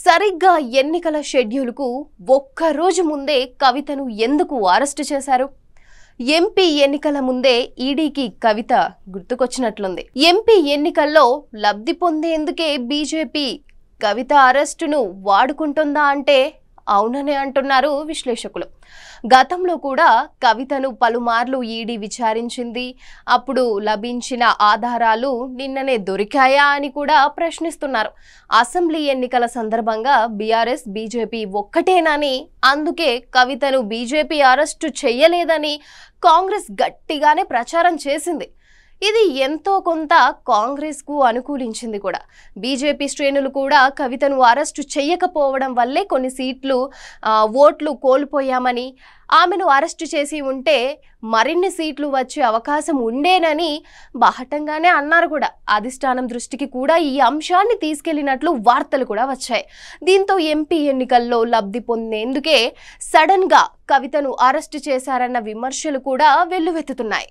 సరిగ్గా ఎన్నికల షెడ్యూల్కు ఒక్క రోజు ముందే కవితను ఎందుకు అరెస్టు చేశారు? ఎంపీ ఎన్నికల ముందే ఈడీకి కవిత గుర్తుకొచ్చినట్లుంది. ఎంపీ ఎన్నికల్లో లబ్ధి పొందేందుకే బీజేపీ కవిత అరెస్టును వాడుకుంటుందా అంటే అవుననే అంటున్నారు విశ్లేషకులు. గతంలో కూడా కవితను పలుమార్లు ఈడీ విచారించింది. అప్పుడు లభించిన ఆధారాలు నిన్ననే దొరికాయా అని కూడా ప్రశ్నిస్తున్నారు. అసెంబ్లీ ఎన్నికల సందర్భంగా బీఆర్ఎస్ బీజేపీ ఒక్కటేనని, అందుకే కవితను బీజేపీ అరెస్టు చేయలేదని కాంగ్రెస్ గట్టిగానే ప్రచారం చేసింది. ఇది ఎంతో కొంత కాంగ్రెస్కు అనుకూలించింది కూడా. బీజేపీ శ్రేణులు కూడా కవితను అరెస్టు చేయకపోవడం వల్లే కొన్ని సీట్లు ఓట్లు కోల్పోయామని, ఆమెను అరెస్టు చేసి ఉంటే మరిన్ని సీట్లు వచ్చే అవకాశం ఉండేనని బాహటంగానే అన్నారు కూడా. అధిష్టానం దృష్టికి కూడా ఈ అంశాన్ని తీసుకెళ్లినట్లు వార్తలు కూడా వచ్చాయి. దీంతో ఎంపీ ఎన్నికల్లో లబ్ధి పొందేందుకే సడన్ గా కవితను అరెస్టు చేశారన్న విమర్శలు కూడా వెల్లువెత్తుతున్నాయి.